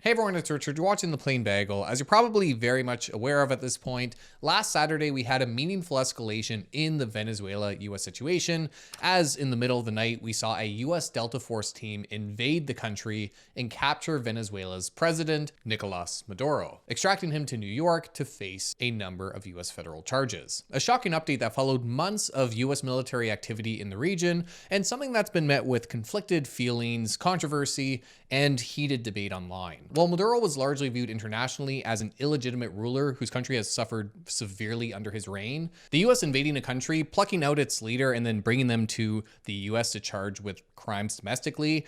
Hey everyone, it's Richard. You're watching The Plain Bagel. As you're probably very much aware of at this point, last Saturday we had a meaningful escalation in the Venezuela-US situation, as in the middle of the night we saw a US Delta Force team invade the country and capture Venezuela's president, Nicolas Maduro, extracting him to New York to face a number of US federal charges. A shocking update that followed months of US military activity in the region, and something that's been met with conflicted feelings, controversy, and heated debate online. While Maduro was largely viewed internationally as an illegitimate ruler whose country has suffered severely under his reign, the US invading a country, plucking out its leader, and then bringing them to the US to charge with crimes domestically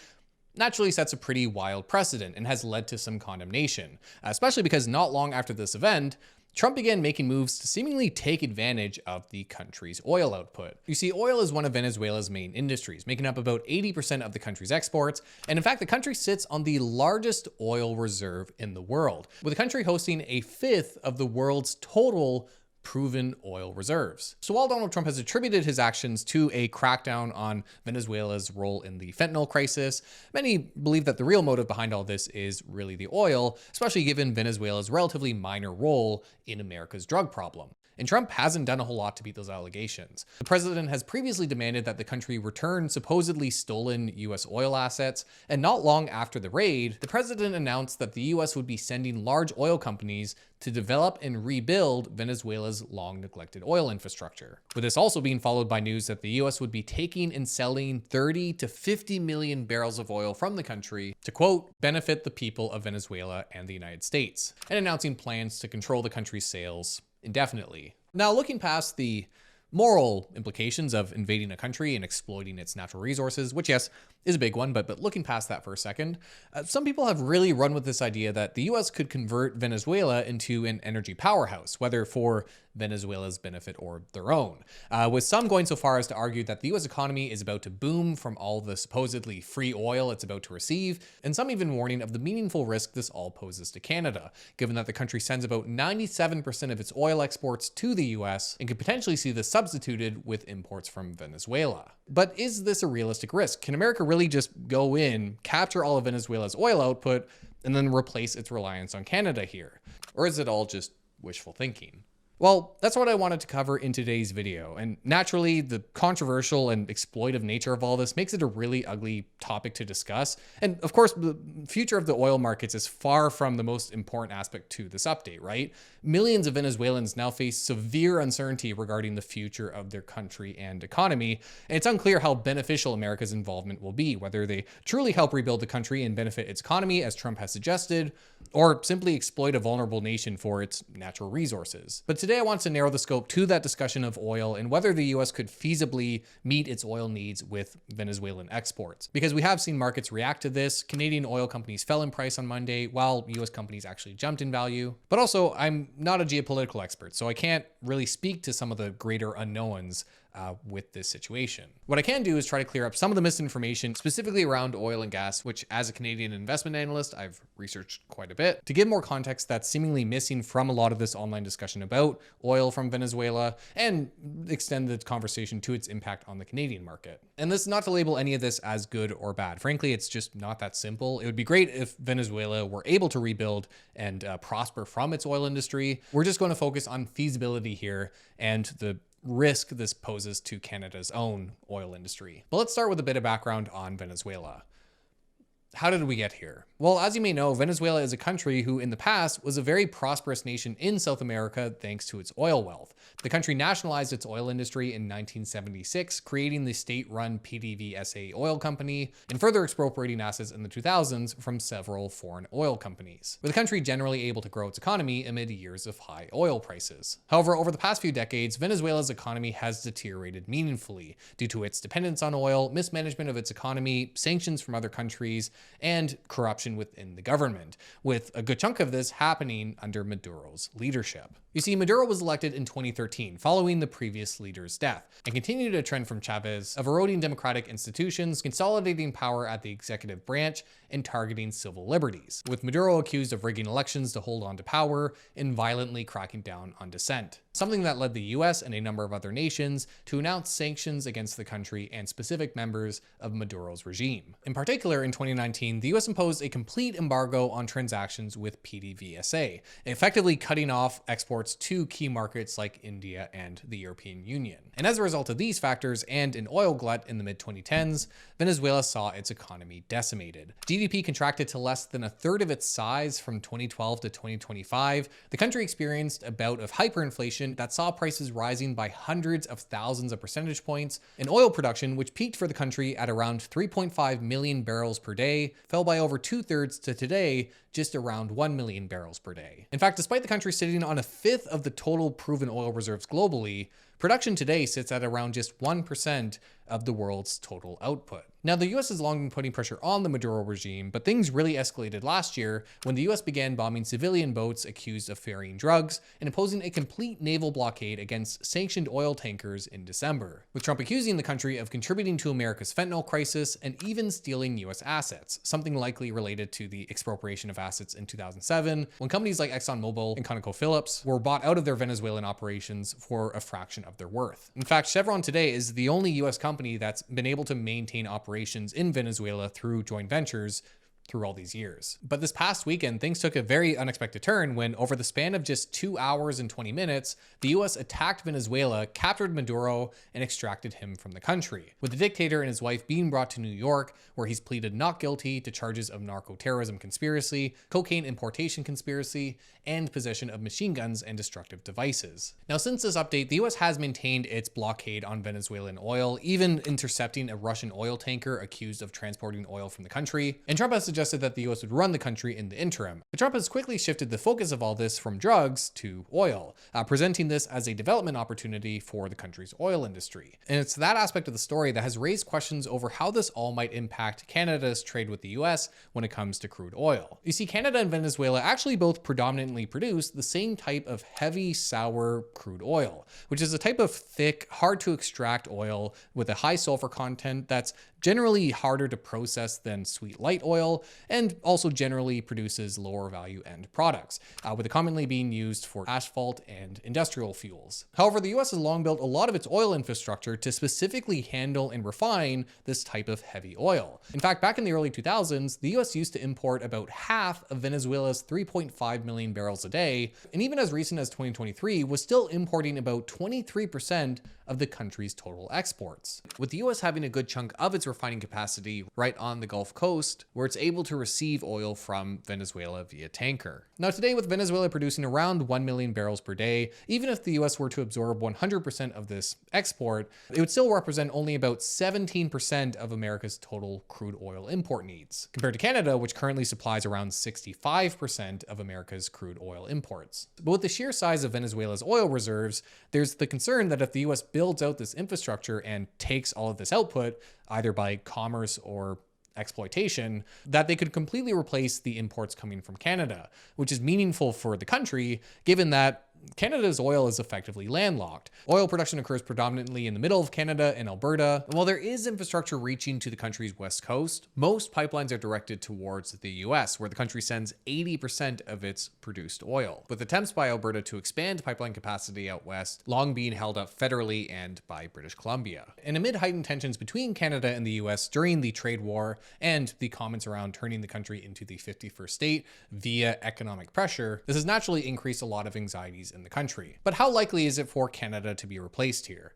naturally sets a pretty wild precedent and has led to some condemnation, especially because not long after this event, Trump began making moves to seemingly take advantage of the country's oil output. You see, oil is one of Venezuela's main industries, making up about 80% of the country's exports. And in fact, the country sits on the largest oil reserve in the world, with the country hosting a fifth of the world's total proven oil reserves. So while Donald Trump has attributed his actions to a crackdown on Venezuela's role in the fentanyl crisis, many believe that the real motive behind all this is really the oil, especially given Venezuela's relatively minor role in America's drug problem. And Trump hasn't done a whole lot to beat those allegations. The president has previously demanded that the country return supposedly stolen US oil assets, and not long after the raid, the president announced that the US would be sending large oil companies to develop and rebuild Venezuela's long-neglected oil infrastructure. With this also being followed by news that the US would be taking and selling 30 to 50 million barrels of oil from the country to, quote, benefit the people of Venezuela and the United States, and announcing plans to control the country's sales indefinitely. Now, looking past the moral implications of invading a country and exploiting its natural resources, which, yes, is a big one, but looking past that for a second, some people have really run with this idea that the US could convert Venezuela into an energy powerhouse, whether for Venezuela's benefit or their own, with some going so far as to argue that the US economy is about to boom from all the supposedly free oil it's about to receive, and some even warning of the meaningful risk this all poses to Canada, given that the country sends about 97% of its oil exports to the US and could potentially see this substituted with imports from Venezuela. But is this a realistic risk? Can America really just go in, capture all of Venezuela's oil output, and then replace its reliance on Canada here? Or is it all just wishful thinking? Well, that's what I wanted to cover in today's video, and naturally, the controversial and exploitive nature of all this makes it a really ugly topic to discuss. And of course, the future of the oil markets is far from the most important aspect to this update, right? Millions of Venezuelans now face severe uncertainty regarding the future of their country and economy, and it's unclear how beneficial America's involvement will be, whether they truly help rebuild the country and benefit its economy, as Trump has suggested, or simply exploit a vulnerable nation for its natural resources. But today I want to narrow the scope to that discussion of oil and whether the US could feasibly meet its oil needs with Venezuelan exports. Because we have seen markets react to this. Canadian oil companies fell in price on Monday, while US companies actually jumped in value. But also, I'm not a geopolitical expert, so I can't really speak to some of the greater unknowns with this situation. What I can do is try to clear up some of the misinformation, specifically around oil and gas, which as a Canadian investment analyst, I've researched quite a bit, to give more context that's seemingly missing from a lot of this online discussion about oil from Venezuela, and extend the conversation to its impact on the Canadian market. And this is not to label any of this as good or bad. Frankly, it's just not that simple. It would be great if Venezuela were able to rebuild and prosper from its oil industry. We're just going to focus on feasibility here and the risk this poses to Canada's own oil industry. But let's start with a bit of background on Venezuela. How did we get here? Well, as you may know, Venezuela is a country who in the past was a very prosperous nation in South America thanks to its oil wealth. The country nationalized its oil industry in 1976, creating the state-run PDVSA oil company and further expropriating assets in the 2000s from several foreign oil companies, with the country generally able to grow its economy amid years of high oil prices. However, over the past few decades, Venezuela's economy has deteriorated meaningfully due to its dependence on oil, mismanagement of its economy, sanctions from other countries, and corruption within the government, with a good chunk of this happening under Maduro's leadership. You see, Maduro was elected in 2013 following the previous leader's death, and continued a trend from Chavez of eroding democratic institutions, consolidating power at the executive branch, and targeting civil liberties, with Maduro accused of rigging elections to hold on to power and violently cracking down on dissent. something that led the US and a number of other nations to announce sanctions against the country and specific members of Maduro's regime. In particular, in 2019, the US imposed a complete embargo on transactions with PDVSA, effectively cutting off exports to key markets like India and the European Union. And as a result of these factors and an oil glut in the mid-2010s, Venezuela saw its economy decimated. GDP contracted to less than a third of its size from 2012 to 2025. The country experienced a bout of hyperinflation that saw prices rising by hundreds of thousands of percentage points, and oil production, which peaked for the country at around 3.5 million barrels per day, fell by over 2/3 to today just around 1 million barrels per day. In fact, despite the country sitting on a fifth of the total proven oil reserves globally, production today sits at around just 1% of the world's total output. Now, the US has long been putting pressure on the Maduro regime, but things really escalated last year when the US began bombing civilian boats accused of ferrying drugs and imposing a complete naval blockade against sanctioned oil tankers in December, with Trump accusing the country of contributing to America's fentanyl crisis and even stealing US assets, something likely related to the expropriation of assets in 2007, when companies like ExxonMobil and ConocoPhillips were bought out of their Venezuelan operations for a fraction of their worth. In fact, Chevron today is the only US company that's been able to maintain operations in Venezuela through joint ventures through all these years. But this past weekend, things took a very unexpected turn when, over the span of just 2 hours and 20 minutes, the US attacked Venezuela, captured Maduro, and extracted him from the country, with the dictator and his wife being brought to New York, where he's pleaded not guilty to charges of narco-terrorism conspiracy, cocaine importation conspiracy, and possession of machine guns and destructive devices. Now, since this update, the US has maintained its blockade on Venezuelan oil, even intercepting a Russian oil tanker accused of transporting oil from the country, and Trump has suggested that the US would run the country in the interim. But Trump has quickly shifted the focus of all this from drugs to oil, presenting this as a development opportunity for the country's oil industry. And it's that aspect of the story that has raised questions over how this all might impact Canada's trade with the US when it comes to crude oil. You see, Canada and Venezuela actually both predominantly produce the same type of heavy, sour crude oil, which is a type of thick, hard to extract oil with a high sulfur content that's generally harder to process than sweet light oil, and also generally produces lower value end products, with it commonly being used for asphalt and industrial fuels. However, the US has long built a lot of its oil infrastructure to specifically handle and refine this type of heavy oil. In fact, back in the early 2000s, the US used to import about half of Venezuela's 3.5 million barrels a day, and even as recent as 2023, was still importing about 23% of the country's total exports, with the US having a good chunk of its refining capacity right on the Gulf Coast, where it's able to receive oil from Venezuela via tanker. Now, today, with Venezuela producing around 1 million barrels per day, even if the US were to absorb 100% of this export, it would still represent only about 17% of America's total crude oil import needs, compared to Canada, which currently supplies around 65% of America's crude oil imports. But with the sheer size of Venezuela's oil reserves, there's the concern that if the US builds out this infrastructure and takes all of this output, either by commerce or exploitation, that they could completely replace the imports coming from Canada, which is meaningful for the country, given that Canada's oil is effectively landlocked. Oil production occurs predominantly in the middle of Canada and Alberta. And while there is infrastructure reaching to the country's west coast, most pipelines are directed towards the US, where the country sends 80% of its produced oil, with attempts by Alberta to expand pipeline capacity out west long being held up federally and by British Columbia. And amid heightened tensions between Canada and the US during the trade war and the comments around turning the country into the 51st state via economic pressure, this has naturally increased a lot of anxieties in the country. But how likely is it for Canada to be replaced here?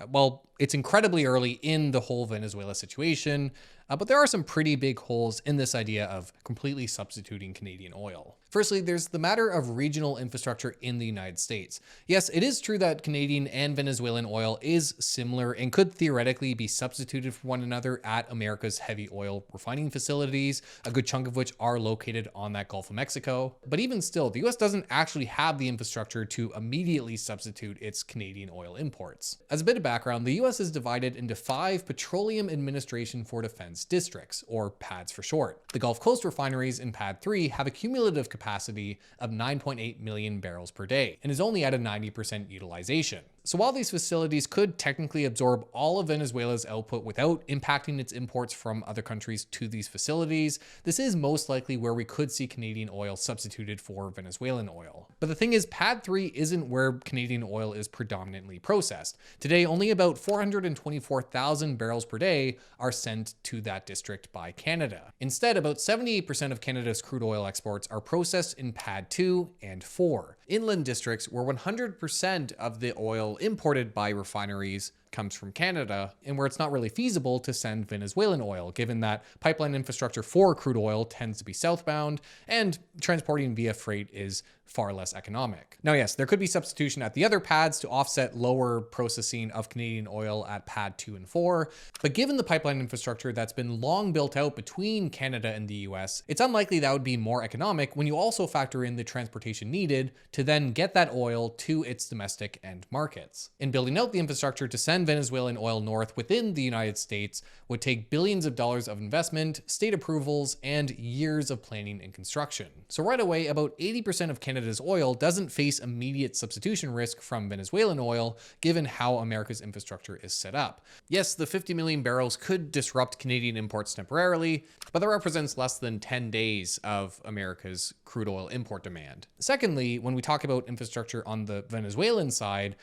Well, it's incredibly early in the whole Venezuela situation, but there are some pretty big holes in this idea of completely substituting Canadian oil. Firstly, there's the matter of regional infrastructure in the United States. Yes, it is true that Canadian and Venezuelan oil is similar and could theoretically be substituted for one another at America's heavy oil refining facilities, a good chunk of which are located on that Gulf of Mexico. But even still, the US doesn't actually have the infrastructure to immediately substitute its Canadian oil imports. As a bit of background, the US is divided into 5 Petroleum Administration for Defense districts, or PADs for short. The Gulf Coast refineries in PAD 3 have a cumulative capacity of 9.8 million barrels per day and is only at a 90% utilization. So while these facilities could technically absorb all of Venezuela's output without impacting its imports from other countries to these facilities, this is most likely where we could see Canadian oil substituted for Venezuelan oil. But the thing is, Pad 3 isn't where Canadian oil is predominantly processed. Today, only about 424,000 barrels per day are sent to that district by Canada. Instead, about 78% of Canada's crude oil exports are processed in Pad 2 and 4, inland districts where 100% of the oil imported by refineries comes from Canada, and where it's not really feasible to send Venezuelan oil, given that pipeline infrastructure for crude oil tends to be southbound, and transporting via freight is far less economic. Now, yes, there could be substitution at the other pads to offset lower processing of Canadian oil at Pad 2 and 4, but given the pipeline infrastructure that's been long built out between Canada and the US, it's unlikely that would be more economic when you also factor in the transportation needed to then get that oil to its domestic end markets. And building out the infrastructure to send Venezuelan oil north within the United States would take billions of dollars of investment, state approvals, and years of planning and construction. So right away, about 80% of Canada's oil doesn't face immediate substitution risk from Venezuelan oil, given how America's infrastructure is set up. Yes, the 50 million barrels could disrupt Canadian imports temporarily, but that represents less than 10 days of America's crude oil import demand. Secondly, when we talk about infrastructure on the Venezuelan side,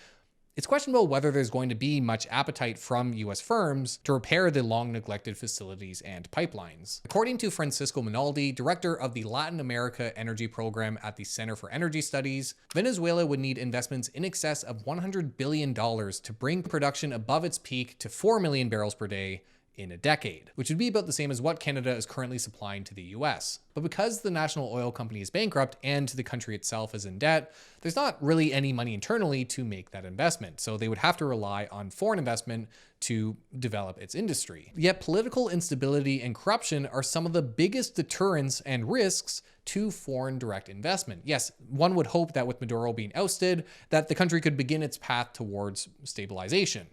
it's questionable whether there's going to be much appetite from US firms to repair the long neglected facilities and pipelines. According to Francisco Minaldi, director of the Latin America Energy Program at the Center for Energy Studies, Venezuela would need investments in excess of $100 billion to bring production above its peak to 4 million barrels per day in a decade, which would be about the same as what Canada is currently supplying to the US. But because the national oil company is bankrupt and the country itself is in debt, there's not really any money internally to make that investment. So they would have to rely on foreign investment to develop its industry. Yet political instability and corruption are some of the biggest deterrents and risks to foreign direct investment. Yes, one would hope that with Maduro being ousted, that the country could begin its path towards stabilization.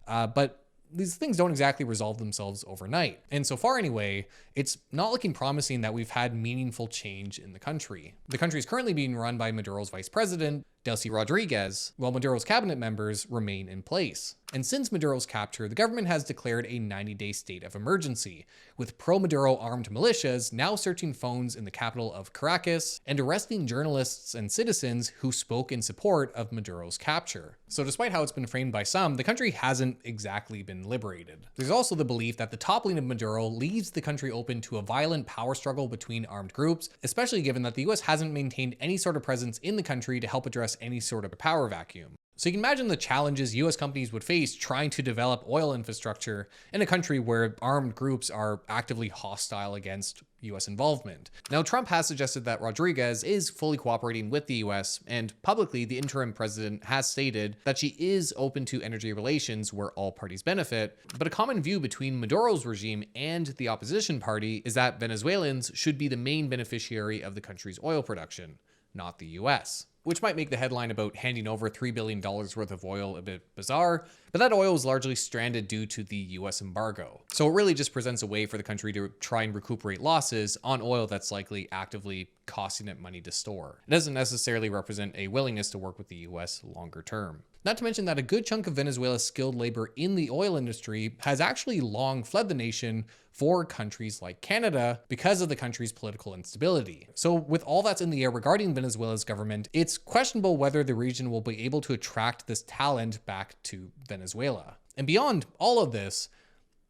But these things don't exactly resolve themselves overnight. And so far anyway, it's not looking promising that we've had meaningful change in the country. The country is currently being run by Maduro's vice president, Delcy Rodriguez, while Maduro's cabinet members remain in place. And since Maduro's capture, the government has declared a 90-day state of emergency, with pro-Maduro armed militias now searching phones in the capital of Caracas and arresting journalists and citizens who spoke in support of Maduro's capture. So despite how it's been framed by some, the country hasn't exactly been liberated. There's also the belief that the toppling of Maduro leaves the country open to a violent power struggle between armed groups, especially given that the US hasn't maintained any sort of presence in the country to help address any sort of a power vacuum. So you can imagine the challenges US companies would face trying to develop oil infrastructure in a country where armed groups are actively hostile against US involvement. Now, Trump has suggested that Rodriguez is fully cooperating with the US, and publicly, the interim president has stated that she is open to energy relations where all parties benefit. But a common view between Maduro's regime and the opposition party is that Venezuelans should be the main beneficiary of the country's oil production, not the US. Which might make the headline about handing over $3 billion worth of oil a bit bizarre, but that oil was largely stranded due to the US embargo. So it really just presents a way for the country to try and recuperate losses on oil that's likely actively costing it money to store. It doesn't necessarily represent a willingness to work with the US longer term. Not to mention that a good chunk of Venezuela's skilled labor in the oil industry has actually long fled the nation for countries like Canada because of the country's political instability. So with all that's in the air regarding Venezuela's government, it's questionable whether the region will be able to attract this talent back to Venezuela. And beyond all of this,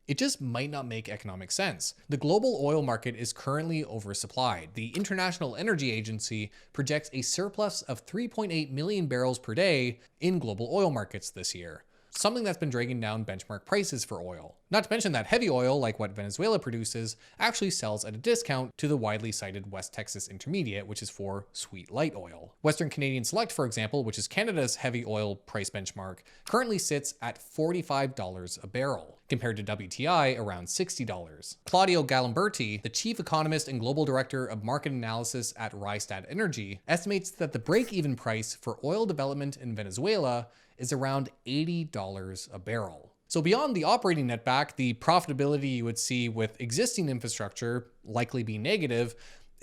it just might not make economic sense. The global oil market is currently oversupplied. The International Energy Agency projects a surplus of 3.8 million barrels per day in global oil markets this year, something that's been dragging down benchmark prices for oil. Not to mention that heavy oil, like what Venezuela produces, actually sells at a discount to the widely cited West Texas Intermediate, which is for sweet light oil. Western Canadian Select, for example, which is Canada's heavy oil price benchmark, currently sits at $45 a barrel, compared to WTI around $60. Claudio Galimberti, the chief economist and global director of market analysis at Rystad Energy, estimates that the break-even price for oil development in Venezuela is around $80 a barrel. So beyond the operating netback, the profitability you would see with existing infrastructure likely be negative,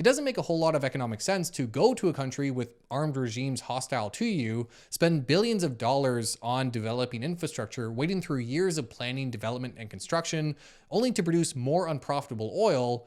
It doesn't make a whole lot of economic sense to go to a country with armed regimes hostile to you, spend billions of dollars on developing infrastructure, waiting through years of planning, development, and construction, only to produce more unprofitable oil,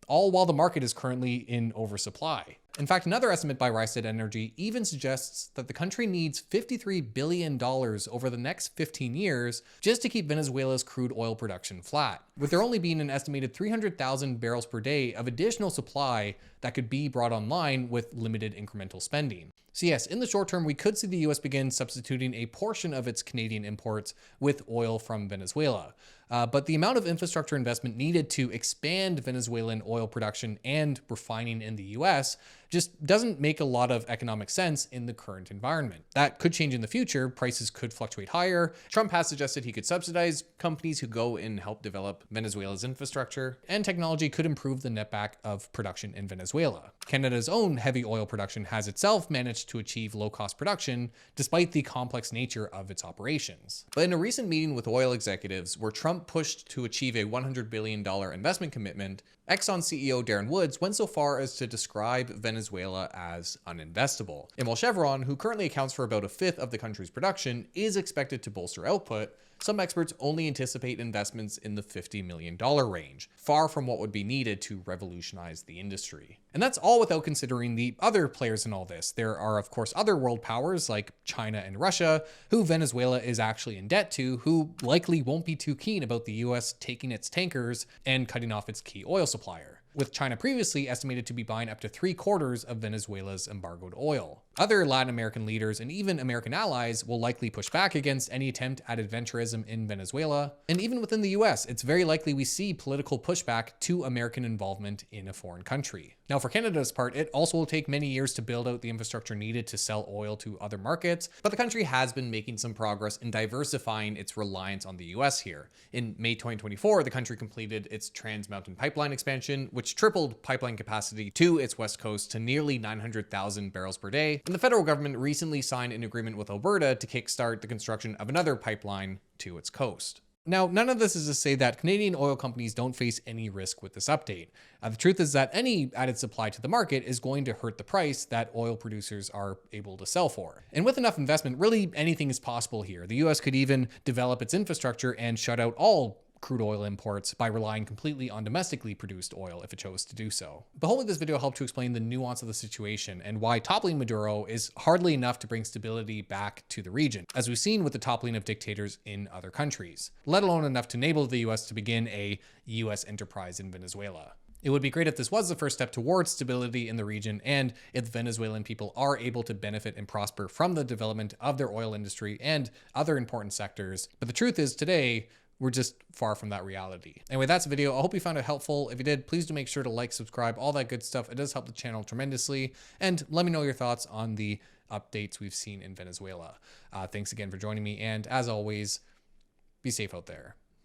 all while the market is currently in oversupply. In fact, another estimate by Rystad Energy even suggests that the country needs $53 billion over the next 15 years just to keep Venezuela's crude oil production flat, with there only being an estimated 300,000 barrels per day of additional supply that could be brought online with limited incremental spending. So yes, in the short term, we could see the US begin substituting a portion of its Canadian imports with oil from Venezuela. But the amount of infrastructure investment needed to expand Venezuelan oil production and refining in the US just doesn't make a lot of economic sense in the current environment. That could change in the future. Prices could fluctuate higher. Trump has suggested he could subsidize companies who go and help develop Venezuela's infrastructure, and technology could improve the netback of production in Venezuela. Canada's own heavy oil production has itself managed to achieve low-cost production despite the complex nature of its operations. But in a recent meeting with oil executives where Trump pushed to achieve a $100 billion investment commitment, Exxon CEO Darren Woods went so far as to describe Venezuela as uninvestable. And while Chevron, who currently accounts for about a fifth of the country's production, is expected to bolster output, some experts only anticipate investments in the $50 million range, far from what would be needed to revolutionize the industry. And that's all without considering the other players in all this. There are, of course, other world powers like China and Russia, who Venezuela is actually in debt to, who likely won't be too keen about the US taking its tankers and cutting off its key oil supplier, with China previously estimated to be buying up to 3/4 of Venezuela's embargoed oil. Other Latin American leaders and even American allies will likely push back against any attempt at adventurism in Venezuela. And even within the US, it's very likely we see political pushback to American involvement in a foreign country. Now, for Canada's part, it also will take many years to build out the infrastructure needed to sell oil to other markets, but the country has been making some progress in diversifying its reliance on the US here. In May 2024, the country completed its Trans Mountain Pipeline expansion, which tripled pipeline capacity to its west coast to nearly 900,000 barrels per day. And the federal government recently signed an agreement with Alberta to kickstart the construction of another pipeline to its coast. Now, none of this is to say that Canadian oil companies don't face any risk with this update. The truth is that any added supply to the market is going to hurt the price that oil producers are able to sell for. And with enough investment, really anything is possible here. The US could even develop its infrastructure and shut out all crude oil imports by relying completely on domestically produced oil if it chose to do so. But hopefully this video helped to explain the nuance of the situation and why toppling Maduro is hardly enough to bring stability back to the region, as we've seen with the toppling of dictators in other countries, let alone enough to enable the US to begin a US enterprise in Venezuela. It would be great if this was the first step towards stability in the region, and if the Venezuelan people are able to benefit and prosper from the development of their oil industry and other important sectors. But the truth is, today, we're just far from that reality. Anyway, that's the video. I hope you found it helpful. If you did, please do make sure to like, subscribe, all that good stuff. It does help the channel tremendously. And let me know your thoughts on the updates we've seen in Venezuela. Thanks again for joining me. And as always, be safe out there.